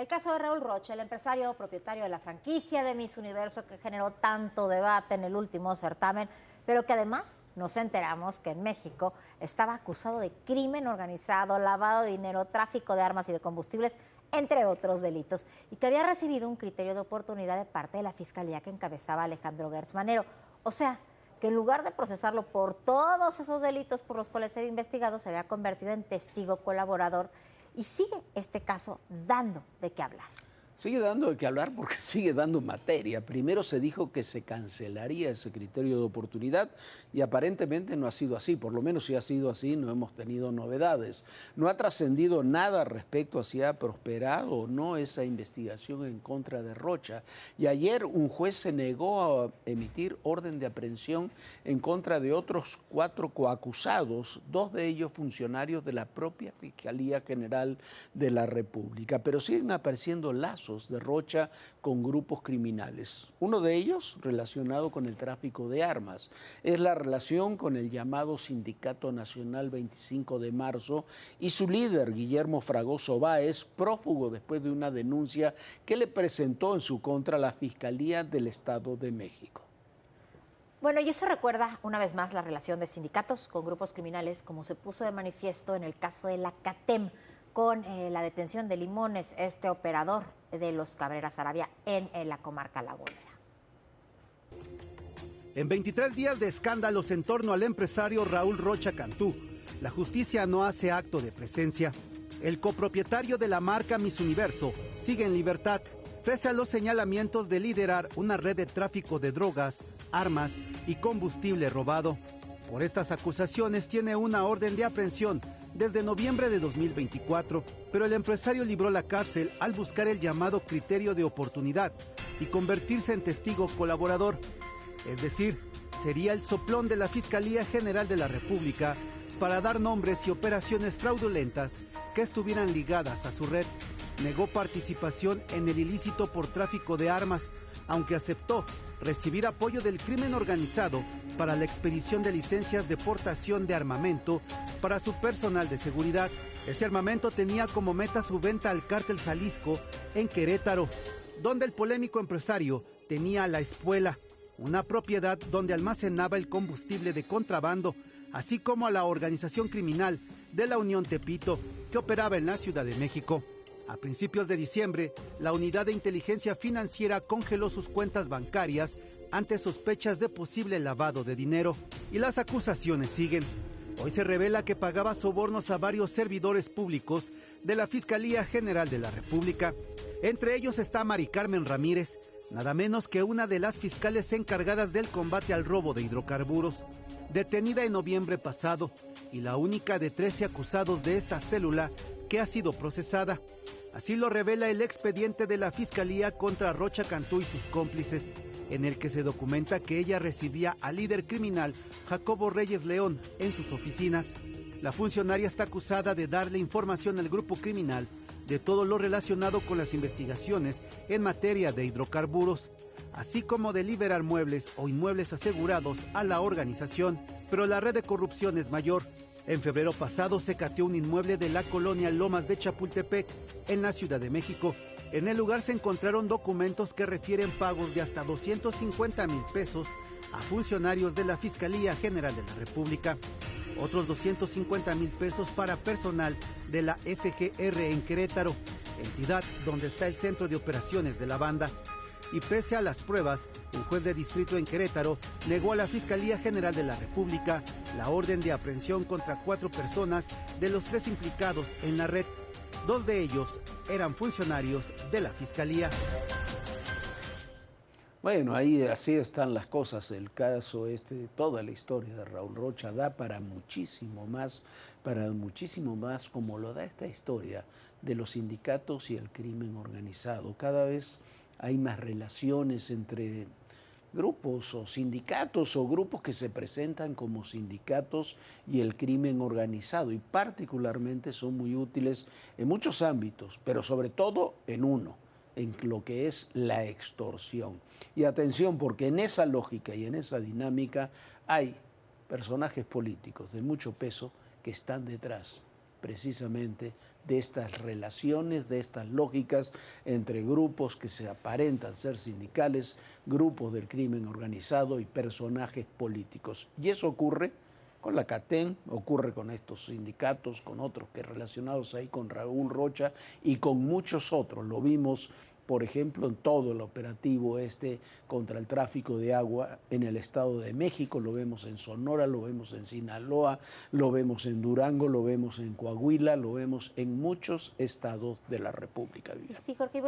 El caso de Raúl Rocha, el empresario propietario de la franquicia de Miss Universo que generó tanto debate en el último certamen, pero que además nos enteramos que en México estaba acusado de crimen organizado, lavado de dinero, tráfico de armas y de combustibles, entre otros delitos, y que había recibido un criterio de oportunidad de parte de la fiscalía que encabezaba Alejandro Gertz Manero. O sea, que en lugar de procesarlo por todos esos delitos por los cuales era investigado, se había convertido en testigo colaborador y sigue este caso dando de qué hablar. Sigue dando de qué hablar porque sigue dando materia. Primero se dijo que se cancelaría ese criterio de oportunidad y aparentemente no ha sido así. Por lo menos si ha sido así, no hemos tenido novedades. No ha trascendido nada respecto a si ha prosperado o no esa investigación en contra de Rocha. Y ayer un juez se negó a emitir orden de aprehensión en contra de otros 4 coacusados, 2 de ellos funcionarios de la propia Fiscalía General de la República. Pero siguen apareciendo lazos de Rocha con grupos criminales. Uno de ellos relacionado con el tráfico de armas. Es la relación con el llamado Sindicato Nacional 25 de Marzo y su líder, Guillermo Fragoso Báez, prófugo después de una denuncia que le presentó en su contra la Fiscalía del Estado de México. Bueno, y eso recuerda una vez más la relación de sindicatos con grupos criminales, como se puso de manifiesto en el caso de la CATEM, con la detención de Limones, este operador de los Cabrera Saravia en la comarca lagunera. En 23 días de escándalos en torno al empresario Raúl Rocha Cantú, la justicia no hace acto de presencia. El copropietario de la marca Miss Universo sigue en libertad, pese a los señalamientos de liderar una red de tráfico de drogas, armas y combustible robado. Por estas acusaciones tiene una orden de aprehensión desde noviembre de 2024, pero el empresario libró la cárcel al buscar el llamado criterio de oportunidad y convertirse en testigo colaborador. Es decir, sería el soplón de la Fiscalía General de la República para dar nombres y operaciones fraudulentas que estuvieran ligadas a su red. Negó participación en el ilícito por tráfico de armas, aunque aceptó recibir apoyo del crimen organizado para la expedición de licencias de portación de armamento para su personal de seguridad. Ese armamento tenía como meta su venta al Cártel Jalisco en Querétaro, donde el polémico empresario tenía la espuela, una propiedad donde almacenaba el combustible de contrabando, así como a la organización criminal de la Unión Tepito, que operaba en la Ciudad de México. A principios de diciembre, la Unidad de Inteligencia Financiera congeló sus cuentas bancarias ante sospechas de posible lavado de dinero. Y las acusaciones siguen. Hoy se revela que pagaba sobornos a varios servidores públicos de la Fiscalía General de la República. Entre ellos está Mari Carmen Ramírez, nada menos que una de las fiscales encargadas del combate al robo de hidrocarburos, detenida en noviembre pasado, y la única de 13 acusados de esta célula que ha sido procesada. Así lo revela el expediente de la Fiscalía contra Rocha Cantú y sus cómplices, en el que se documenta que ella recibía al líder criminal Jacobo Reyes León en sus oficinas. La funcionaria está acusada de darle información al grupo criminal de todo lo relacionado con las investigaciones en materia de hidrocarburos, así como de liberar muebles o inmuebles asegurados a la organización. Pero la red de corrupción es mayor. En febrero pasado se cateó un inmueble de la colonia Lomas de Chapultepec, en la Ciudad de México. En el lugar se encontraron documentos que refieren pagos de hasta 250,000 pesos a funcionarios de la Fiscalía General de la República, otros 250,000 pesos para personal de la FGR en Querétaro, entidad donde está el centro de operaciones de la banda. Y pese a las pruebas, un juez de distrito en Querétaro negó a la Fiscalía General de la República la orden de aprehensión contra 4 personas de los 3 implicados en la red. 2 de ellos eran funcionarios de la Fiscalía. Bueno, ahí así están las cosas. El caso toda la historia de Raúl Rocha da para muchísimo más como lo da esta historia de los sindicatos y el crimen organizado. Cada vez hay más relaciones entre grupos o sindicatos o grupos que se presentan como sindicatos y el crimen organizado, y particularmente son muy útiles en muchos ámbitos, pero sobre todo en uno, en lo que es la extorsión. Y atención, porque en esa lógica y en esa dinámica hay personajes políticos de mucho peso que están detrás, precisamente de estas relaciones, de estas lógicas entre grupos que se aparentan ser sindicales, grupos del crimen organizado y personajes políticos. Y eso ocurre con la CATEM, ocurre con estos sindicatos, con otros que relacionados ahí con Raúl Rocha y con muchos otros. Lo vimos, por ejemplo, en todo el operativo contra el tráfico de agua en el Estado de México, lo vemos en Sonora, lo vemos en Sinaloa, lo vemos en Durango, lo vemos en Coahuila, lo vemos en muchos estados de la República. Sí, Jorge.